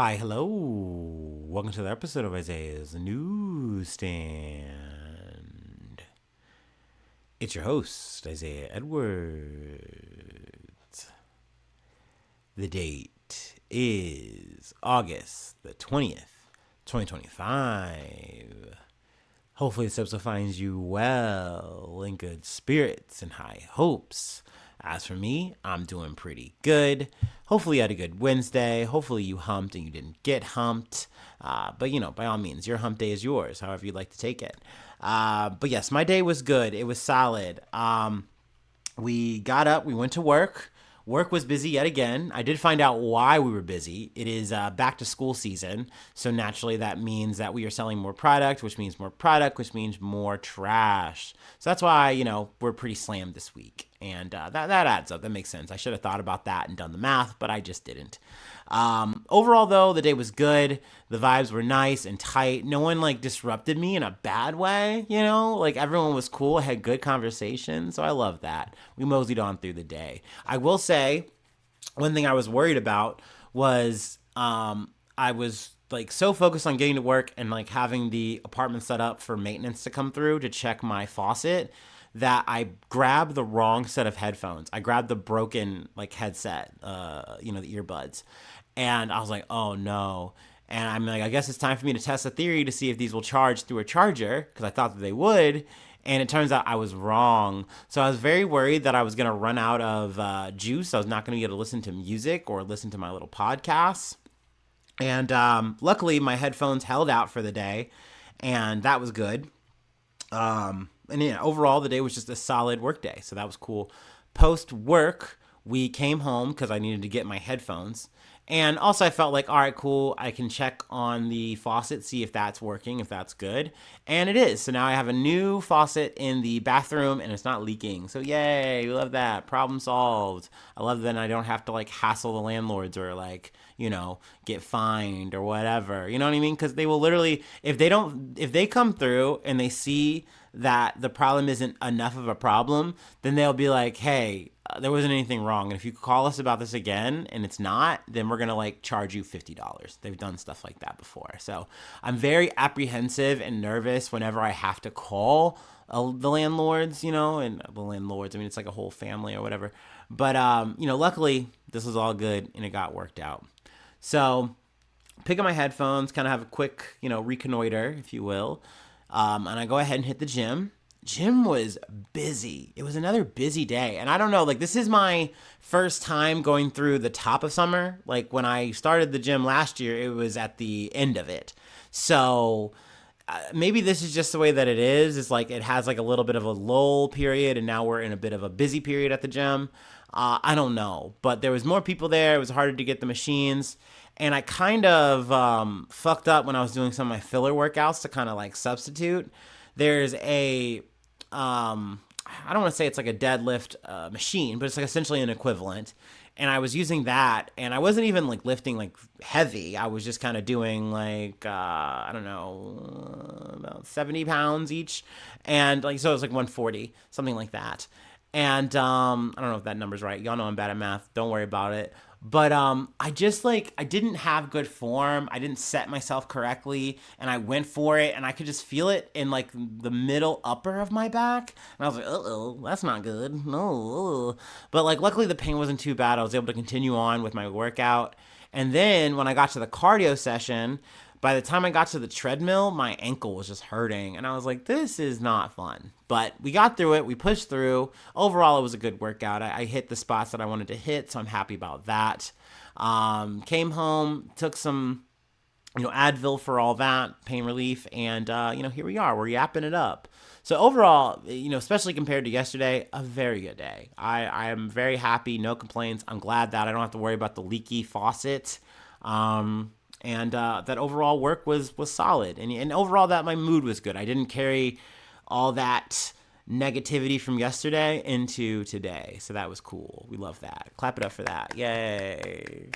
Hi, hello. Welcome to the episode of Isaiah's Newsstand. It's your host, Isaiah Edwards. The date is August the 20th, 2025. Hopefully, this episode finds you well, in good spirits and high hopes. As for me, I'm doing pretty good. Hopefully, you had a good Wednesday. Hopefully, you humped and you didn't get humped. But, by all means, your hump day is yours, however you'd like to take it. But yes, my day was good. It was solid. We got up, we went to work. Work was busy yet again. I did find out why we were busy. It is back to school season. So naturally, that means that we are selling more product, which means more product, which means more trash. So that's why, we're pretty slammed this week. And that adds up. That makes sense. I should have thought about that and done the math, but I just didn't. Overall, though, the day was good. The vibes were nice and tight. No one disrupted me in a bad way, everyone was cool, had good conversation. So I love that. We moseyed on through the day. I will say one thing I was worried about was I was so focused on getting to work and having the apartment set up for maintenance to come through to check my faucet that I grabbed the wrong set of headphones. I grabbed the broken headset, the earbuds. And I was like, oh no. And I'm like, I guess it's time for me to test a theory to see if these will charge through a charger, because I thought that they would. And it turns out I was wrong. So I was very worried that I was going to run out of juice. I was not going to be able to listen to music or listen to my little podcasts. And luckily, my headphones held out for the day, and that was good. Overall, the day was just a solid work day, so that was cool. Post work, we came home because I needed to get my headphones. And also, I felt like, all right, cool. I can check on the faucet, see if that's working, if that's good. And it is. So now I have a new faucet in the bathroom, and it's not leaking. So yay, we love that. Problem solved. I love that I don't have to hassle the landlords or get fined or whatever. You know what I mean? Because they will literally, if they come through and they see that the problem isn't enough of a problem, then they'll be like, hey, there wasn't anything wrong. And if you call us about this again and it's not, then we're going to charge you $50. They've done stuff like that before. So I'm very apprehensive and nervous whenever I have to call the landlords, and the landlords, it's like a whole family or whatever. But, luckily this was all good and it got worked out. So pick up my headphones, kind of have a quick, reconnoiter, if you will. And I go ahead and hit the gym. Gym was busy. It was another busy day. And I don't know, this is my first time going through the top of summer. When I started the gym last year, it was at the end of it. So maybe this is just the way that it is. It's it has a little bit of a lull period, and now we're in a bit of a busy period at the gym. I don't know. But there was more people there. It was harder to get the machines. And I kind of fucked up when I was doing some of my filler workouts to kind of substitute. There's a, I don't want to say it's a deadlift machine, but it's essentially an equivalent. And I was using that, and I wasn't even lifting heavy. I was just kind of doing I don't know, about 70 pounds each. And so it was 140, something like that. And I don't know if that number's right. Y'all know I'm bad at math. Don't worry about it. But I just I didn't have good form. I didn't set myself correctly, and I went for it, and I could just feel it in the middle upper of my back. And I was like, uh-oh, that's not good. No. But luckily the pain wasn't too bad. I was able to continue on with my workout. And then when I got to the cardio session, by the time I got to the treadmill, my ankle was just hurting. And I was like, this is not fun. But we got through it. We pushed through. Overall, it was a good workout. I hit the spots that I wanted to hit, so I'm happy about that. Came home, took some, Advil for all that, pain relief. And, here we are. We're yapping it up. So overall, especially compared to yesterday, a very good day. I am very happy. No complaints. I'm glad that I don't have to worry about the leaky faucet. And that overall work was solid. And overall that my mood was good. I didn't carry all that negativity from yesterday into today. So that was cool. We love that. Clap it up for that. Yay.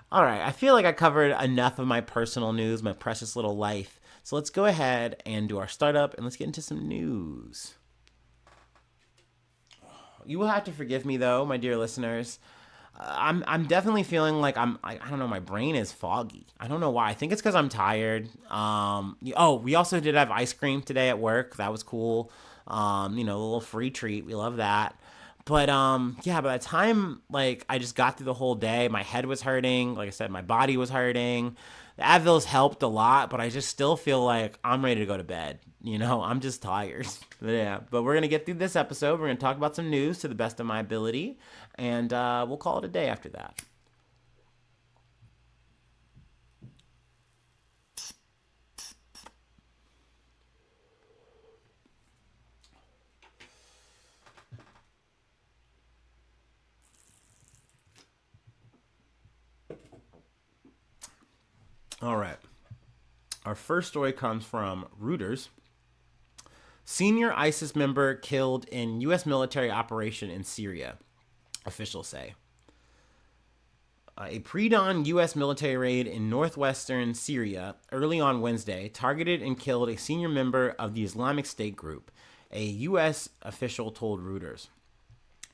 All right. I feel like I covered enough of my personal news, my precious little life. So let's go ahead and do our startup, and let's get into some news. You will have to forgive me, though, my dear listeners. I'm definitely feeling like I don't know, my brain is foggy. I don't know why. I think it's because I'm tired. Oh, we also did have ice cream today at work. That was cool. A little free treat. We love that. But yeah, by the time like I just got through the whole day, my head was hurting. Like I said, my body was hurting. The Advil's helped a lot, but I just still feel like I'm ready to go to bed. I'm just tired. Yeah, but we're gonna get through this episode. We're gonna talk about some news to the best of my ability, and we'll call it a day after that. All right. Our first story comes from Reuters. Senior ISIS member killed in U.S. military operation in Syria, officials say. A pre-dawn U.S. military raid in northwestern Syria early on Wednesday targeted and killed a senior member of the Islamic State group, a U.S. official told Reuters.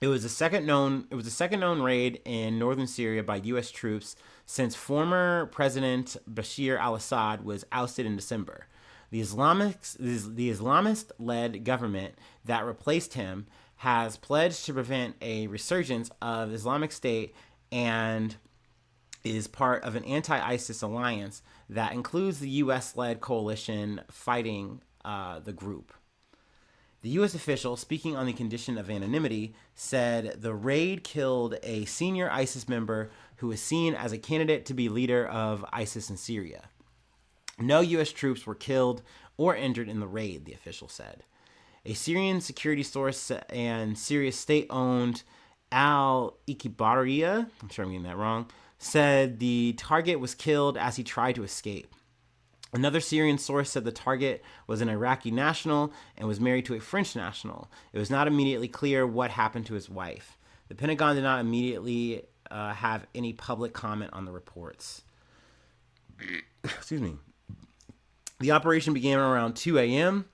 It was the second known raid in northern Syria by U.S. troops since former President Bashir al-Assad was ousted in December. The Islamist-led government that replaced him has pledged to prevent a resurgence of Islamic State and is part of an anti-ISIS alliance that includes the U.S.-led coalition fighting the group. The U.S. official, speaking on the condition of anonymity, said the raid killed a senior ISIS member who is seen as a candidate to be leader of ISIS in Syria. No U.S. troops were killed or injured in the raid, the official said. A Syrian security source and Syria state-owned al-Ikhbariyya, I'm sure I'm getting that wrong, said the target was killed as he tried to escape. Another Syrian source said the target was an Iraqi national and was married to a French national. It was not immediately clear what happened to his wife. The Pentagon did not immediately have any public comment on the reports. Excuse me. The operation began around 2 a.m.,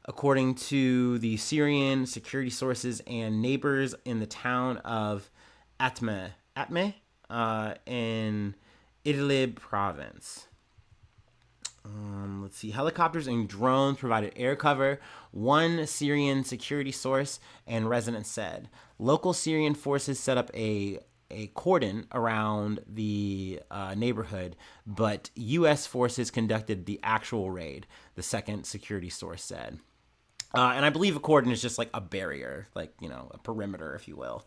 according to the Syrian security sources and neighbors in the town of Atme in Idlib province. Let's see. Helicopters and drones provided air cover, one Syrian security source and residents said. Local Syrian forces set up a cordon around the neighborhood, but U.S. forces conducted the actual raid, the second security source said. And I believe a cordon is just like a barrier, like, a perimeter, if you will.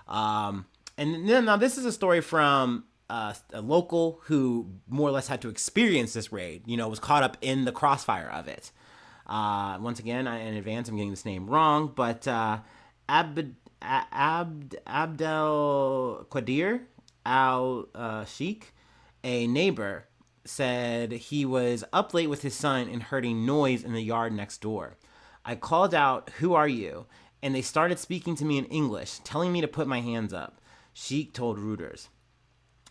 And then now this is a story from a local who more or less had to experience this raid, was caught up in the crossfire of it. Once again, in advance, I'm getting this name wrong, but Abdel Qadir al-Sheikh, a neighbor, said he was up late with his son and heard a noise in the yard next door. I called out, "Who are you?" And they started speaking to me in English, telling me to put my hands up, Sheikh told Reuters.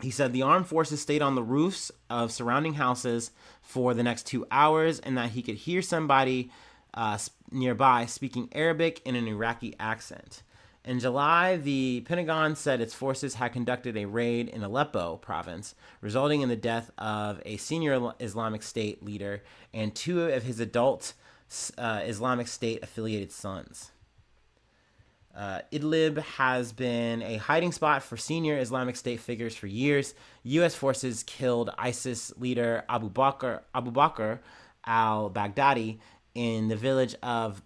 He said the armed forces stayed on the roofs of surrounding houses for the next 2 hours and that he could hear somebody nearby speaking Arabic in an Iraqi accent. In July, the Pentagon said its forces had conducted a raid in Aleppo province, resulting in the death of a senior Islamic State leader and two of his adult Islamic State affiliated sons. Idlib has been a hiding spot for senior Islamic State figures for years. U.S. forces killed ISIS leader Abu Bakr al-Baghdadi in the village of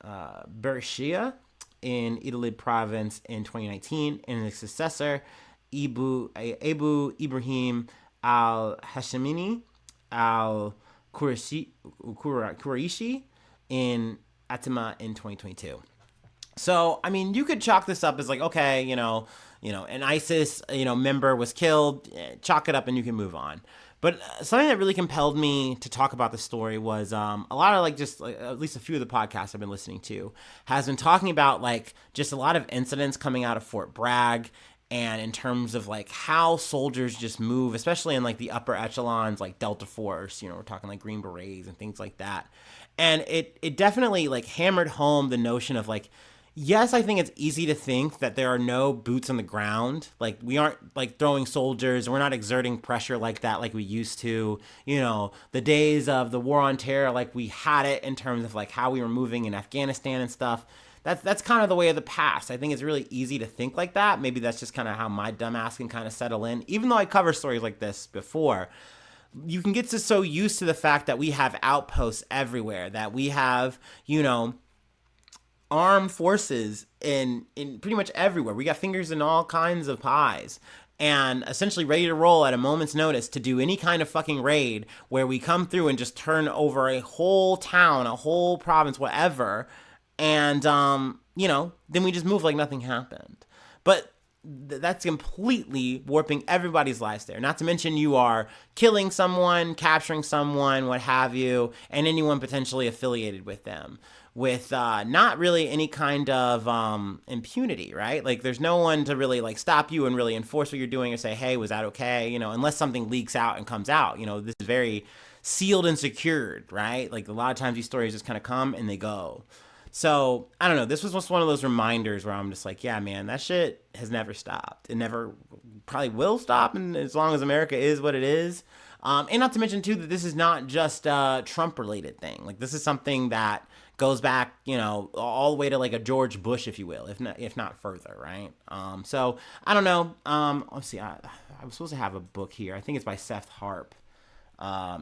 Bershia in Idlib province in 2019, and his successor, Abu Ibrahim al-Hashemini al-Quraishi in Atima in 2022. So, I mean, you could chalk this up as like, okay, an ISIS, member was killed, chalk it up and you can move on. But something that really compelled me to talk about the story was a lot of at least a few of the podcasts I've been listening to has been talking about just a lot of incidents coming out of Fort Bragg, and in terms of how soldiers just move, especially in the upper echelons like Delta Force, we're talking Green Berets and things like that. And it definitely hammered home the notion of Yes, I think it's easy to think that there are no boots on the ground. Like, we aren't like throwing soldiers, we're not exerting pressure like that like we used to. The days of the war on terror, like we had it in terms of like how we were moving in Afghanistan and stuff. That's kind of the way of the past. I think it's really easy to think like that. Maybe that's just kind of how my dumbass can kind of settle in. Even though I cover stories like this before, you can get so used to the fact that we have outposts everywhere, that we have, armed forces in pretty much everywhere. We got fingers in all kinds of pies. And essentially ready to roll at a moment's notice to do any kind of fucking raid where we come through and just turn over a whole town, a whole province, whatever. And, then we just move like nothing happened. But that's completely warping everybody's lives there. Not to mention you are killing someone, capturing someone, what have you, and anyone potentially affiliated with them, with not really any kind of impunity, right? Like, there's no one to really like stop you and really enforce what you're doing or say, hey, was that okay? Unless something leaks out and comes out. This is very sealed and secured, right? Like, a lot of times these stories just kind of come and they go. So, I don't know. This was just one of those reminders where I'm just like, yeah, man, that shit has never stopped. It never probably will stop, and as long as America is what it is. And not to mention, too, that this is not just a Trump-related thing. Like, this is something that goes back, all the way to like a George Bush, if you will, if not further, right? So, I don't know. Let's see. I was supposed to have a book here. I think it's by Seth Harp.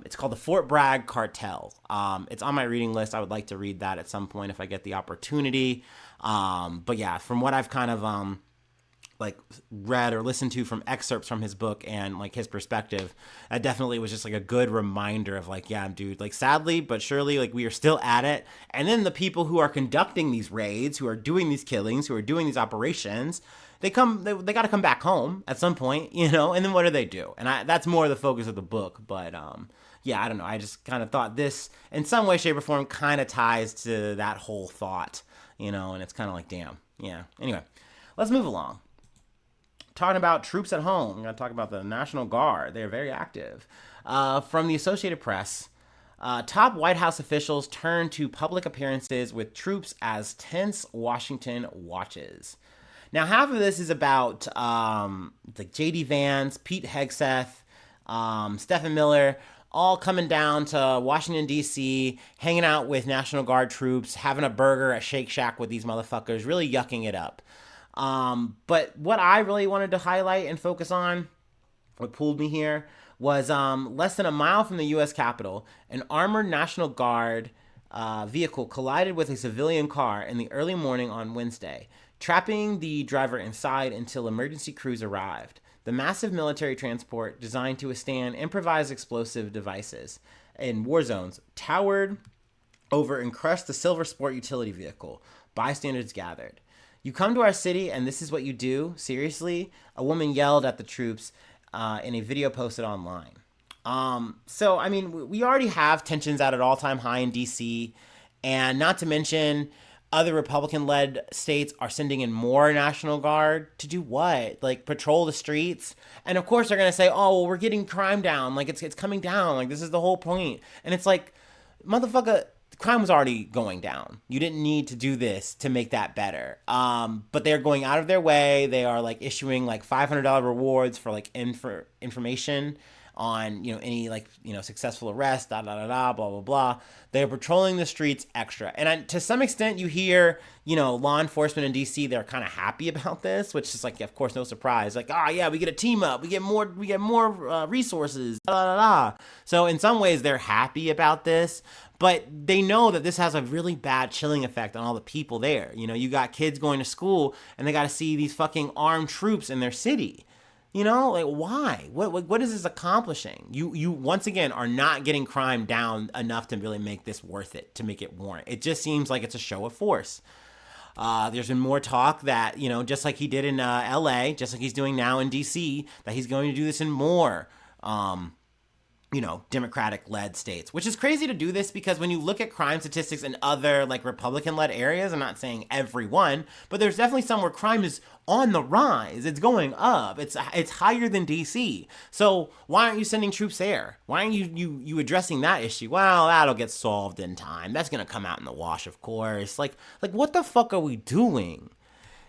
It's called The Fort Bragg Cartel. It's on my reading list. I would like to read that at some point if I get the opportunity. But yeah, from what I've kind of like read or listened to from excerpts from his book and like his perspective, that definitely was just like a good reminder of like, yeah, dude, like sadly but surely, like we are still at it. And then the people who are conducting these raids, who are doing these killings, who are doing these operations, they got to come back home at some point, and then what do they do? And that's more the focus of the book. But yeah, I don't know. I just kind of thought this in some way, shape, or form kind of ties to that whole thought, and it's kind of like, damn, yeah. Anyway, let's move along. Talking about troops at home, I'm going to talk about the National Guard. They're very active. From the Associated Press, top White House officials turn to public appearances with troops as tense Washington watches. Now, half of this is about like J.D. Vance, Pete Hegseth, Stephen Miller, all coming down to Washington, D.C., hanging out with National Guard troops, having a burger at Shake Shack with these motherfuckers, really yucking it up. But what I really wanted to highlight and focus on, what pulled me here, was less than a mile from the U.S. Capitol, an armored National Guard vehicle collided with a civilian car in the early morning on Wednesday, trapping the driver inside until emergency crews arrived. The massive military transport, designed to withstand improvised explosive devices in war zones, towered over and crushed the Silver Sport utility vehicle. Bystanders gathered. "You come to our city and this is what you do? Seriously?" A woman yelled at the troops in a video posted online. So, I mean, we already have tensions at an all-time high in D.C., and not to mention other Republican-led states are sending in more National Guard to do what? Like, patrol the streets? And, of course, they're going to say, oh, well, we're getting crime down. Like, it's coming down. Like, this is the whole point. And it's like, motherfucker, crime was already going down. You didn't need to do this to make that better. But they're going out of their way. They are, like, issuing, like, $500 rewards for, like, information on, any, like, successful arrest, blah, blah, blah. They're patrolling the streets extra. And to some extent, you hear, law enforcement in D.C., they're kind of happy about this, which is, like, of course, no surprise. Like, yeah, we get a team up. We get more resources, So in some ways, they're happy about this. But they know that this has a really bad chilling effect on all the people there. You got kids going to school, and they got to see these fucking armed troops in their city. Like, why? What is this accomplishing? You once again are not getting crime down enough to really make this worth it, to make it warrant. It just seems like it's a show of force. There's been more talk that, just like he did in LA, just like he's doing now in DC, that he's going to do this in more Democratic-led states, which is crazy to do this because when you look at crime statistics in other like Republican-led areas, I'm not saying every one, but there's definitely some where crime is on the rise. It's going up. It's higher than DC. So why aren't you sending troops there? Why aren't you addressing that issue? Well, that'll get solved in time. That's gonna come out in the wash, of course. Like what the fuck are we doing?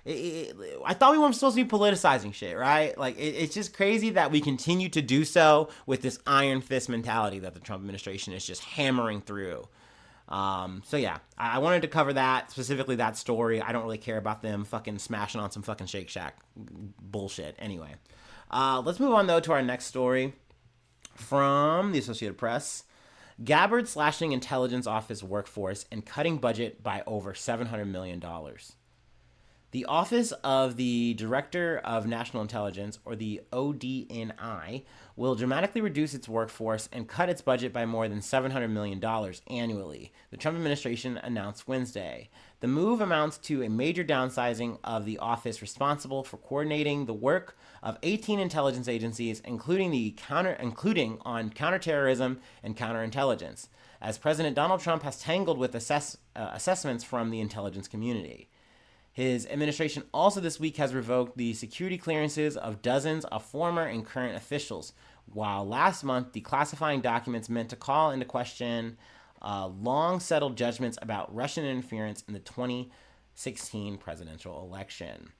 I thought we weren't supposed to be politicizing shit, right? Like, it's just crazy that we continue to do so with this iron fist mentality that the Trump administration is just hammering through. So yeah, I wanted to cover that, specifically that story. I don't really care about them fucking smashing on some fucking Shake Shack bullshit. Anyway, let's move on though to our next story from the Associated Press. Gabbard slashing intelligence office workforce and cutting budget by over $700 million. The Office of the Director of National Intelligence, or the ODNI, will dramatically reduce its workforce and cut its budget by more than $700 million annually, the Trump administration announced Wednesday. The move amounts to a major downsizing of the office responsible for coordinating the work of 18 intelligence agencies, including on counterterrorism and counterintelligence, as President Donald Trump has tangled with assessments from the intelligence community. His administration also this week has revoked the security clearances of dozens of former and current officials, while last month declassifying documents meant to call into question long-settled judgments about Russian interference in the 2016 presidential election.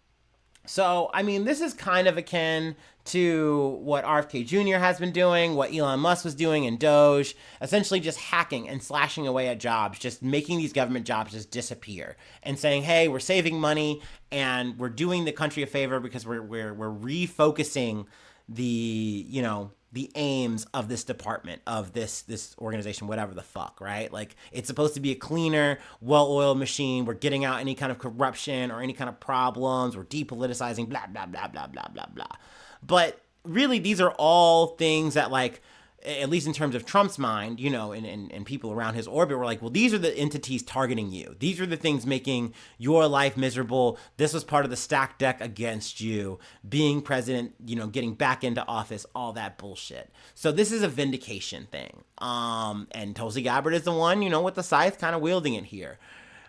So, I mean, this is kind of akin to what RFK Jr. has been doing, what Elon Musk was doing in Doge, essentially just hacking and slashing away at jobs, just making these government jobs just disappear and saying, hey, we're saving money and we're doing the country a favor because we're refocusing the aims of this department, of this organization, whatever the fuck, right? Like, it's supposed to be a cleaner, well-oiled machine. We're getting out any kind of corruption or any kind of problems. We're depoliticizing, blah, blah, blah, blah, blah, blah, blah. But really, these are all things that, like, at least in terms of Trump's mind, and people around his orbit were like, well, these are the entities targeting you. These are the things making your life miserable. This was part of the stacked deck against you. Being president, getting back into office, all that bullshit. So this is a vindication thing. And Tulsi Gabbard is the one, with the scythe kind of wielding it here.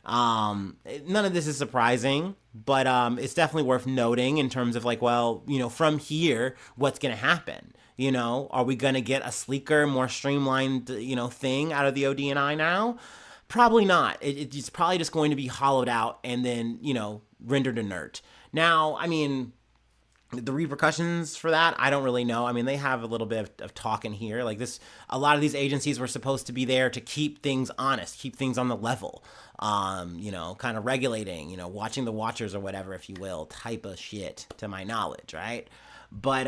None of this is surprising, but it's definitely worth noting in terms of like, well, from here, what's going to happen? Are we going to get a sleeker, more streamlined, thing out of the ODNI now? Probably not. It's probably just going to be hollowed out and then, rendered inert. Now, I mean, the repercussions for that, I don't really know. I mean, they have a little bit of talk in here. Like this, a lot of these agencies were supposed to be there to keep things honest, keep things on the level, kind of regulating, watching the watchers or whatever, if you will, type of shit to my knowledge, right? But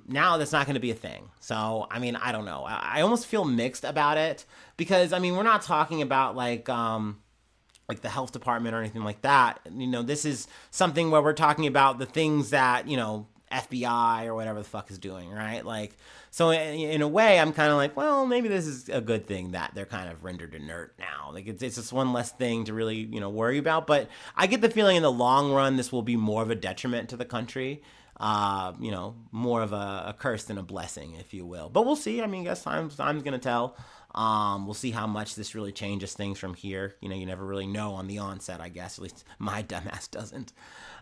now that's not going to be a thing. So, I mean, I don't know. I almost feel mixed about it because, I mean, we're not talking about like the health department or anything like that. This is something where we're talking about the things that, FBI or whatever the fuck is doing, right? Like, so in a way, I'm kind of like, well, maybe this is a good thing that they're kind of rendered inert now. Like, it's just one less thing to really, worry about. But I get the feeling in the long run, this will be more of a detriment to the country. More of a curse than a blessing, if you will. But we'll see. I mean, I guess time's going to tell. We'll see how much this really changes things from here. You never really know on the onset, I guess. At least my dumbass doesn't.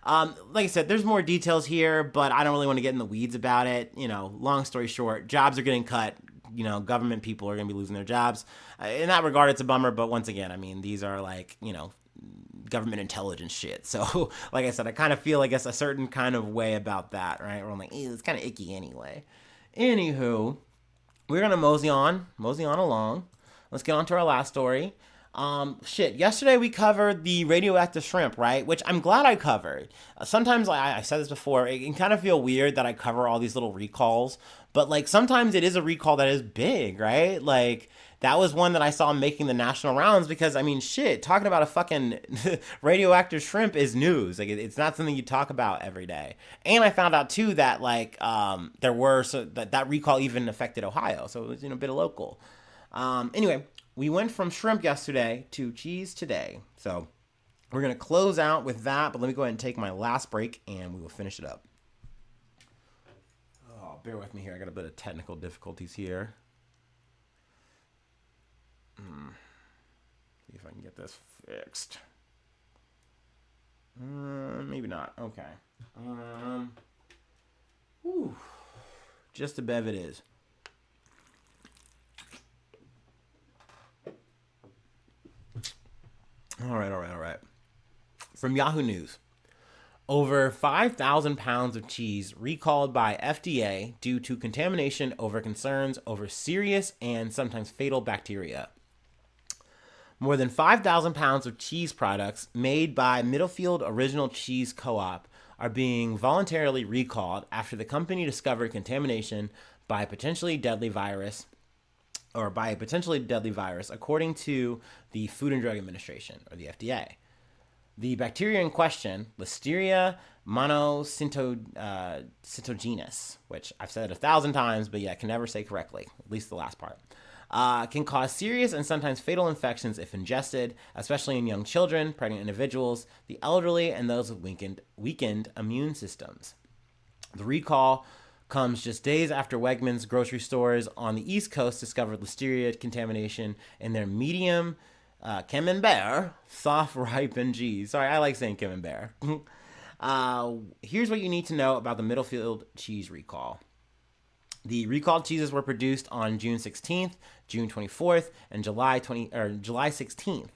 Like I said, there's more details here, but I don't really want to get in the weeds about it. Long story short, jobs are getting cut. Government people are going to be losing their jobs. In that regard, it's a bummer. But once again, I mean, these are like, government intelligence shit. So, like I said, I kind of feel, I guess, a certain kind of way about that, right? Where I'm like, it's kind of icky anyway. Anywho, we're going to mosey on along. Let's get on to our last story. Yesterday we covered the radioactive shrimp, right? Which I'm glad I covered. Sometimes, I said this before, it can kind of feel weird that I cover all these little recalls, but like sometimes it is a recall that is big, right? Like, that was one that I saw making the national rounds because, I mean, shit, talking about a fucking radioactive shrimp is news. Like, it's not something you talk about every day. And I found out, too, that, like, that recall even affected Ohio. So it was, a bit of local. Anyway, we went from shrimp yesterday to cheese today. So we're going to close out with that. But let me go ahead and take my last break, and we will finish it up. Oh, bear with me here. I got a bit of technical difficulties here. See if I can get this fixed. Maybe not. Okay. Whew. Just a bev it is. All right. From Yahoo News. Over 5,000 pounds of cheese recalled by FDA due to contamination over concerns over serious and sometimes fatal bacteria. More than 5,000 pounds of cheese products made by Middlefield Original Cheese Co-op are being voluntarily recalled after the company discovered contamination by a potentially deadly virus, according to the Food and Drug Administration, or the FDA. The bacteria in question, Listeria monocytogenes, which I've said 1,000 times, but can never say correctly, at least the last part, can cause serious and sometimes fatal infections if ingested, especially in young children, pregnant individuals, the elderly, and those with weakened immune systems. The recall comes just days after Wegmans grocery stores on the East Coast discovered Listeria contamination in their medium Camembert soft ripened cheese. Sorry, I like saying Camembert. Here's what you need to know about the Middlefield cheese recall. The recalled cheeses were produced on June 16th, June 24th, and July 16th,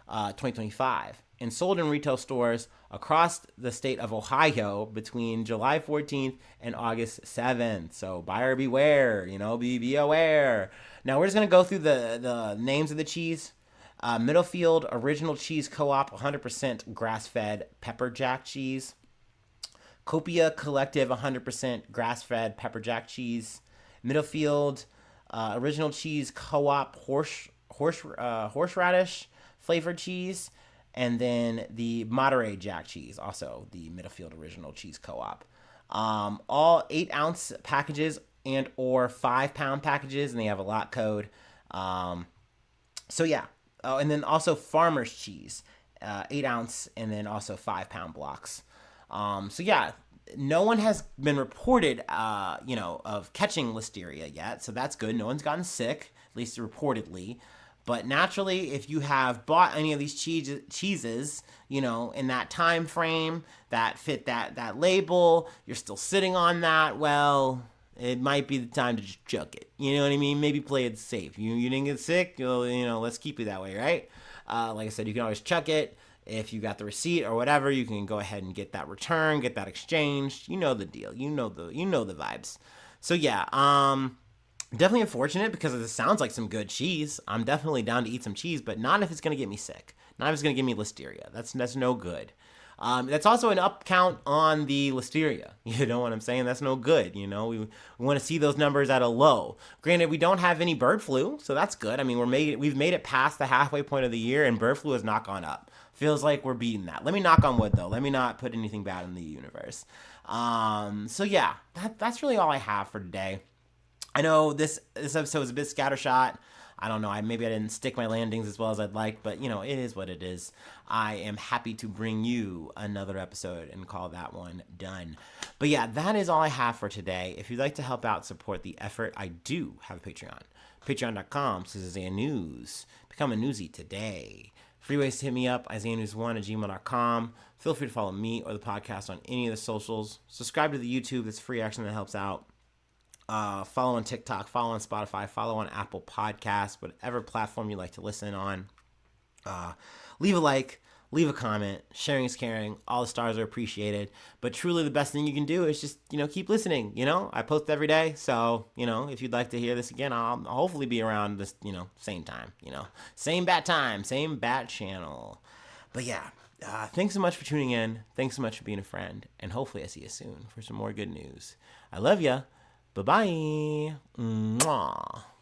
2025, and sold in retail stores across the state of Ohio between July 14th and August 7th. So buyer beware, be aware. Now we're just going to go through the names of the cheese. Middlefield Original Cheese Co-op 100% grass-fed pepper jack cheese. Copia Collective 100% grass-fed pepper jack cheese. Middlefield Original Cheese Co-op horseradish flavored cheese. And then the Monterey Jack cheese, also the Middlefield Original Cheese Co-op. All 8-ounce packages and or 5-pound packages, and they have a lot code. Oh, and then also Farmer's cheese, 8-ounce, and then also 5-pound blocks. No one has been reported, of catching Listeria yet, so that's good. No one's gotten sick, at least reportedly. But naturally, if you have bought any of these cheeses, in that time frame that fit that label, you're still sitting on that, well, it might be the time to just chuck it. You know what I mean? Maybe play it safe. You didn't get sick, let's keep it that way, right? Like I said, you can always chuck it. If you got the receipt or whatever, you can go ahead and get that returned, get that exchanged. You know the deal. You know the vibes. So definitely unfortunate because it sounds like some good cheese. I'm definitely down to eat some cheese, but not if it's going to get me sick. Not if it's going to give me Listeria. That's no good. That's also an up count on the Listeria. You know what I'm saying? That's no good. We want to see those numbers at a low. Granted, we don't have any bird flu, so that's good. I mean, we've made it past the halfway point of the year, and bird flu has not gone up. Feels like we're beating that. Let me knock on wood, though. Let me not put anything bad in the universe. That's really all I have for today. I know this episode was a bit scattershot. I don't know. Maybe I didn't stick my landings as well as I'd like, but it is what it is. I am happy to bring you another episode and call that one done. But that is all I have for today. If you'd like to help out, support the effort, I do have a Patreon. Patreon.com/IsaiahNews. Become a newsie today. Free ways to hit me up, IsaiahNews1@gmail.com. Feel free to follow me or the podcast on any of the socials. Subscribe to the YouTube. That's free action that helps out. Follow on TikTok, follow on Spotify, follow on Apple Podcasts, whatever platform you like to listen on. Leave a like, leave a comment. Sharing is caring. All the stars are appreciated. But truly the best thing you can do is just, keep listening. I post every day. So, if you'd like to hear this again, I'll hopefully be around this, same time, same bat time, same bat channel. But thanks so much for tuning in. Thanks so much for being a friend. And hopefully I see you soon for some more good news. I love ya. Bye-bye. Mwah.